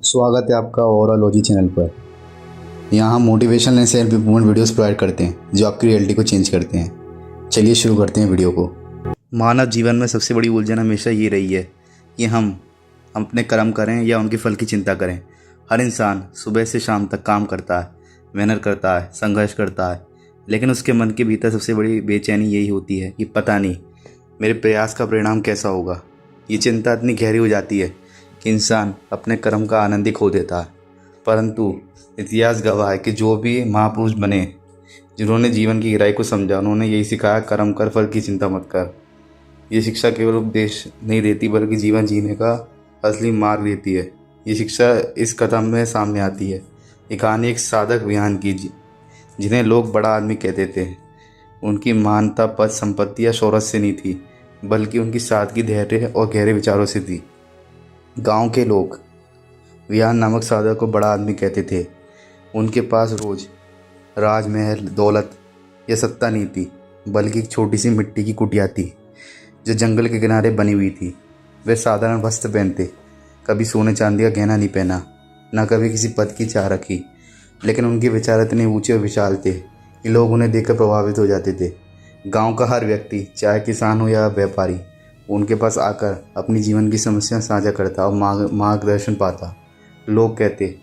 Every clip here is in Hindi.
स्वागत है आपका ओवरऑलॉजी चैनल पर। यहाँ हम motivational and self improvement videos provide करते हैं जो आपकी रियलिटी को चेंज करते हैं। चलिए शुरू करते हैं वीडियो को। मानव जीवन में सबसे बड़ी उलझन हमेशा ये रही है कि हम अपने कर्म करें या उनके फल की चिंता करें। हर इंसान सुबह से शाम तक काम करता है, मेहनत करता है, संघर्ष करता है, लेकिन उसके मन के भीतर सबसे बड़ी बेचैनी यही होती है कि पता नहीं मेरे प्रयास का परिणाम कैसा होगा। ये चिंता इतनी गहरी हो जाती है कि इंसान अपने कर्म का आनंद ही खो देता है। परंतु इतिहास गवाह है कि जो भी महापुरुष बने, जिन्होंने जीवन की गहराई को समझा, उन्होंने यही सिखाया, कर्म कर, फल की चिंता मत कर। ये शिक्षा केवल उपदेश नहीं देती बल्कि जीवन जीने का असली मार्ग देती है। ये शिक्षा इस कदम में सामने आती है। ये कहानी एक साधक विहान की, जिन्हें लोग बड़ा आदमी कहते थे। उनकी महानता पद, संपत्ति या शोहरत से नहीं थी, बल्कि उनकी सादगी, धैर्य और गहरे विचारों से थी। गांव के लोग विहान नामक साधक को बड़ा आदमी कहते थे। उनके पास रोज राजमहल, दौलत या सत्ता नहीं थी, बल्कि एक छोटी सी मिट्टी की कुटिया थी जो जंगल के किनारे बनी हुई थी। वे साधारण वस्त्र पहनते, कभी सोने चांदी का गहना नहीं पहना, न कभी किसी पद की चाह रखी, लेकिन उनके विचार इतने ऊंचे और विशाल थे कि लोग उन्हें देखकर प्रभावित हो जाते थे। गांव का हर व्यक्ति, चाहे किसान हो या व्यापारी, उनके पास आकर अपनी जीवन की समस्या साझा करता और मार्गदर्शन पाता। लोग कहते,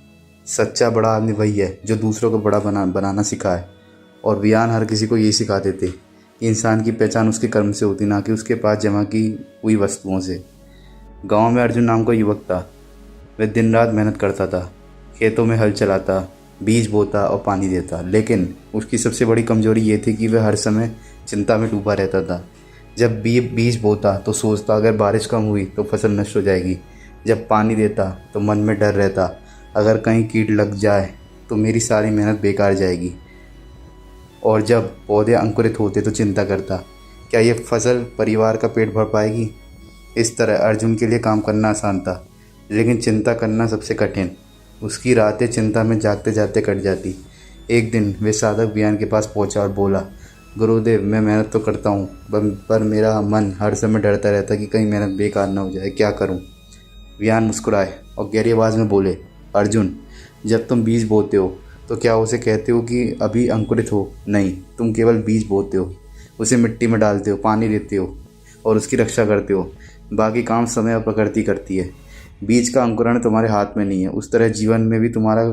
सच्चा बड़ा आदमी वही है जो दूसरों को बड़ा बनाना सिखाए। और विहान हर किसी को यही सिखाते थे कि इंसान की पहचान उसके कर्म से होती, ना कि उसके पास जमा की हुई वस्तुओं से। गांव में अर्जुन नाम का युवक था। वह दिन रात मेहनत करता था, खेतों में हल चलाता, बीज बोता और पानी देता, लेकिन उसकी सबसे बड़ी कमजोरी ये थी कि वह हर समय चिंता में डूबा रहता था। जब बीज बोता तो सोचता अगर बारिश कम हुई तो फसल नष्ट हो जाएगी। जब पानी देता तो मन में डर रहता, अगर कहीं कीट लग जाए तो मेरी सारी मेहनत बेकार जाएगी। और जब पौधे अंकुरित होते तो चिंता करता, क्या ये फसल परिवार का पेट भर पाएगी। इस तरह अर्जुन के लिए काम करना आसान था, लेकिन चिंता करना सबसे कठिन। उसकी रातें चिंता में जागते जागते कट जाती। एक दिन वे साधक विहान के पास पहुंचा और बोला, गुरुदेव, मैं मेहनत तो करता हूँ, पर मेरा मन हर समय डरता रहता कि कहीं मेहनत बेकार ना हो जाए, क्या करूँ। विहान मुस्कुराए और गहरी आवाज़ में बोले, अर्जुन, जब तुम बीज बोते हो तो क्या उसे कहते हो कि अभी अंकुरित हो? नहीं, तुम केवल बीज बोते हो, उसे मिट्टी में डालते हो, पानी देते हो और उसकी रक्षा करते हो। बाकी काम समय और प्रकृति करती है। बीज का अंकुरण तुम्हारे हाथ में नहीं है। उस तरह जीवन में भी तुम्हारा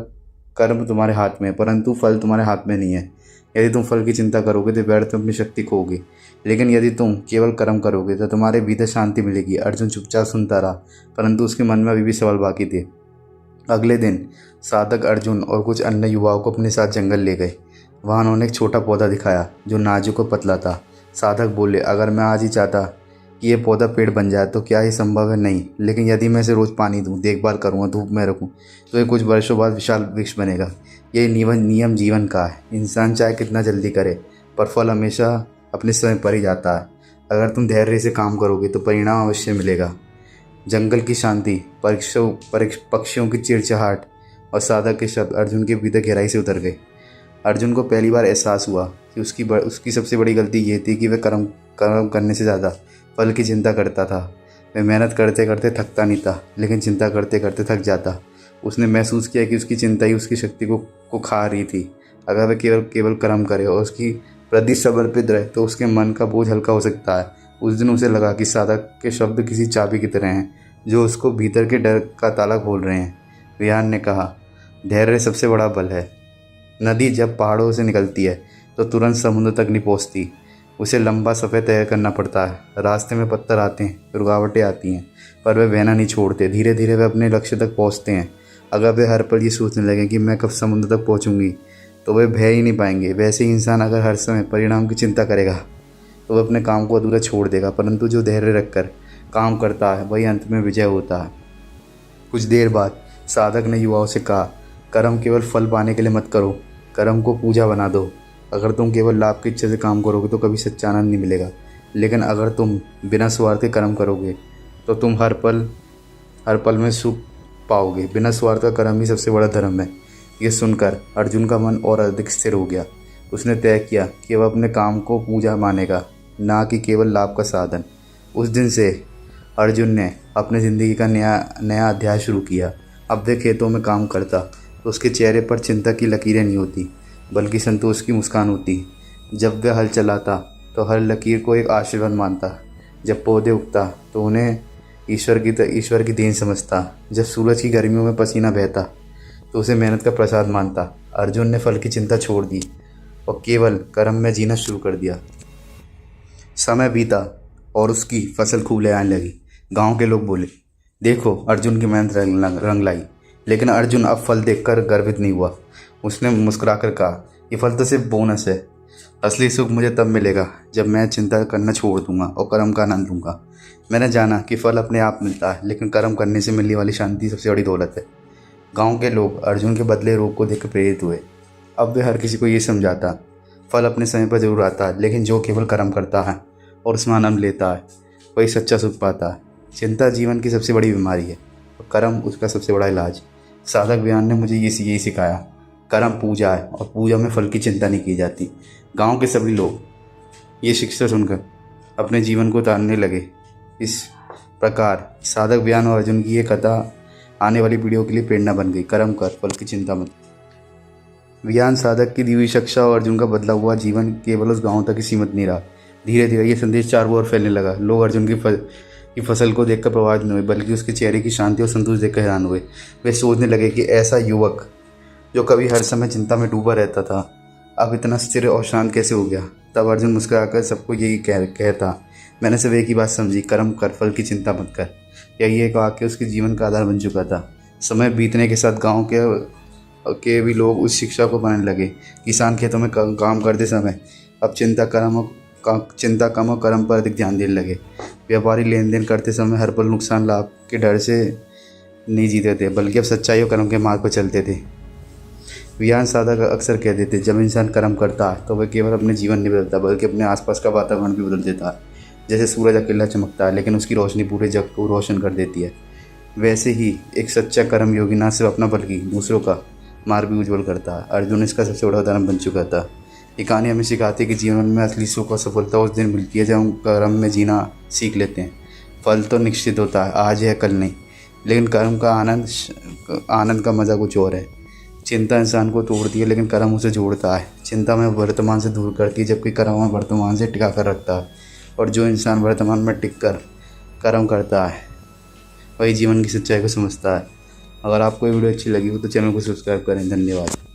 कर्म तुम्हारे हाथ में है, परंतु फल तुम्हारे हाथ में नहीं है। यदि तुम फल की चिंता करोगे तो व्यर्थ अपनी शक्ति खोगे, लेकिन यदि तुम केवल कर्म करोगे तो तुम्हारे भीतर शांति मिलेगी। अर्जुन चुपचाप सुनता रहा, परंतु उसके मन में अभी भी सवाल बाकी थे। अगले दिन साधक अर्जुन और कुछ अन्य युवाओं को अपने साथ जंगल ले गए। वहाँ उन्होंने एक छोटा पौधा दिखाया जो नाजुक और पतला था। साधक बोले, अगर मैं आज ही चाहता कि ये पौधा पेड़ बन जाए तो क्या ये संभव है? नहीं, लेकिन यदि मैं इसे रोज़ पानी दूँ, देखभाल करूँगा, धूप में रखूँ, तो ये कुछ वर्षों बाद विशाल वृक्ष बनेगा। ये नियम जीवन का है। इंसान चाहे कितना जल्दी करे, पर फल हमेशा अपने समय पर ही जाता है। अगर तुम धैर्य से काम करोगे तो परिणाम अवश्य मिलेगा। जंगल की शांति, पक्षियों की चिड़चिड़ाहट और साधक के शब्द अर्जुन के भीतर गहराई से उतर गए। अर्जुन को पहली बार एहसास हुआ कि उसकी सबसे बड़ी गलती ये थी कि वह कर्म करने से ज़्यादा फल की चिंता करता था। वह मेहनत करते करते थकता नहीं था, लेकिन चिंता करते करते थक जाता। उसने महसूस किया कि उसकी चिंता ही उसकी शक्ति को खा रही थी। अगर वह केवल कर्म करे और उसकी प्रति समर्पित रहे तो उसके मन का बोझ हल्का हो सकता है। उस दिन उसे लगा कि साधक के शब्द किसी चाबी की तरह हैं जो उसको भीतर के डर का ताला खोल रहे हैं। विहान ने कहा, धैर्य सबसे बड़ा बल है। नदी जब पहाड़ों से निकलती है तो तुरंत समुद्र तक नहीं पहुँचती। उसे लंबा सफ़र तय करना पड़ता है। रास्ते में पत्थर आते हैं, रुकावटें आती हैं, पर वे बहना नहीं छोड़ते। धीरे धीरे वे अपने लक्ष्य तक पहुँचते हैं। अगर वे हर पल ये सोचने लगे कि मैं कब समुद्र तक पहुँचूँगी, तो वे भय ही नहीं पाएंगे। वैसे ही इंसान अगर हर समय परिणाम की चिंता करेगा तो वह अपने काम को अधूरा छोड़ देगा, परंतु जो धैर्य रखकर काम करता है वही अंत में विजय होता है। कुछ देर बाद साधक ने युवाओं से कहा, कर्म केवल फल पाने के लिए मत करो, कर्म को पूजा बना दो। अगर तुम केवल लाभ की इच्छा से काम करोगे तो कभी सच्चा आनंद नहीं मिलेगा, लेकिन अगर तुम बिना स्वार्थ के कर्म करोगे तो तुम हर पल में सुख पाओगे। बिना स्वार्थ का कर्म ही सबसे बड़ा धर्म है। ये सुनकर अर्जुन का मन और अधिक स्थिर हो गया। उसने तय किया कि वह अपने काम को पूजा मानेगा, ना कि केवल लाभ का साधन। उस दिन से अर्जुन ने अपनी ज़िंदगी का नया अध्याय शुरू किया। अब वह खेतों में काम करता तो उसके चेहरे पर चिंता की लकीरें नहीं होती, बल्कि संतोष की मुस्कान होती। जब वह हल चलाता तो हर लकीर को एक आशीर्वाद मानता। जब पौधे उगता तो उन्हें ईश्वर की देन समझता। जब सूरज की गर्मियों में पसीना बहता तो उसे मेहनत का प्रसाद मानता। अर्जुन ने फल की चिंता छोड़ दी और केवल कर्म में जीना शुरू कर दिया। समय बीता और उसकी फसल खूब ले आने लगी। गांव के लोग बोले, देखो अर्जुन की मेहनत रंग लाई। लेकिन अर्जुन अब फल देखकर गर्वित नहीं हुआ। उसने मुस्कुराकर कहा, ये फल तो सिर्फ बोनस है। असली सुख मुझे तब मिलेगा जब मैं चिंता करना छोड़ दूंगा और कर्म का आनंद लूँगा। मैंने जाना कि फल अपने आप मिलता है, लेकिन कर्म करने से मिलने वाली शांति सबसे बड़ी दौलत है। गांव के लोग अर्जुन के बदले रूप को देखकर प्रेरित हुए। अब वे हर किसी को ये समझाता, फल अपने समय पर जरूर आता है, लेकिन जो केवल कर्म करता है और उसमें आनंद लेता है वही सच्चा सुख पाता है। चिंता जीवन की सबसे बड़ी बीमारी है और कर्म उसका सबसे बड़ा इलाज। साधक बयान ने मुझे यही सिखाया, कर्म पूजा है और पूजा में फल की चिंता नहीं की जाती। गांव के सभी लोग ये शिक्षा सुनकर अपने जीवन को उतारने लगे। इस प्रकार साधक बयान और अर्जुन की ये कथा आने वाली पीढ़ियों के लिए प्रेरणा बन गई। कर्म कर, फल की चिंता मत। बयान साधक की दी हुई शिक्षा और अर्जुन का बदला हुआ जीवन केवल उस गांव तक ही सीमित नहीं रहा। धीरे धीरे ये संदेश चारों ओर फैलने लगा। लोग अर्जुन की फसल को देखकर प्रभावित नहीं हुए, बल्कि उसके चेहरे की शांति और संतोष देखकर हैरान हुए। वे सोचने लगे कि ऐसा युवक जो कभी हर समय चिंता में डूबा रहता था, अब इतना स्थिर और शांत कैसे हो गया। तब अर्जुन मुस्कुराकर सबको यही कहता, मैंने सिर्फ एक ही बात समझी, कर्म कर, फल की चिंता मत कर। यही एक वाक्य उसके जीवन का आधार बन चुका था। समय बीतने के साथ गांव के भी लोग उस शिक्षा को मानने लगे। किसान खेतों में काम करते समय अब चिंता कम और कर्म पर अधिक ध्यान देने लगे। व्यापारी लेन देन करते समय हर पल नुकसान लाभ के डर से नहीं जीते थे, बल्कि अब सच्चाई और कर्म के मार्ग पर चलते थे। विज्ञान साधक अक्सर कहते थे, जब इंसान कर्म करता है तो वह केवल अपने जीवन नहीं बदलता, बल्कि अपने आसपास का वातावरण भी बदल देता है। जैसे सूरज अकेला चमकता है, लेकिन उसकी रोशनी पूरे जग को रोशन कर देती है, वैसे ही एक सच्चा कर्म योगी न सिर्फ अपना बल्कि दूसरों का मार्ग भी उज्जवल करता है। अर्जुन इसका सबसे बड़ा उदाहरण बन चुका था। ये कहानी हमें सिखाती है कि जीवन में असली सुख और सफलता उस दिन मिलती है जब हम कर्म में जीना सीख लेते हैं। फल तो निश्चित होता है, आज है कल नहीं, लेकिन कर्म का आनंद का मज़ा कुछ और है। चिंता इंसान को तोड़ती है, लेकिन कर्म उसे जोड़ता है। चिंता में वर्तमान से दूर करती है, जबकि कर्म में वर्तमान से टिका कर रखता है। और जो इंसान वर्तमान में टिक कर कर्म करता है वही जीवन की सच्चाई को समझता है। अगर आपको ये वीडियो अच्छी लगी हो तो चैनल को सब्सक्राइब करें। धन्यवाद।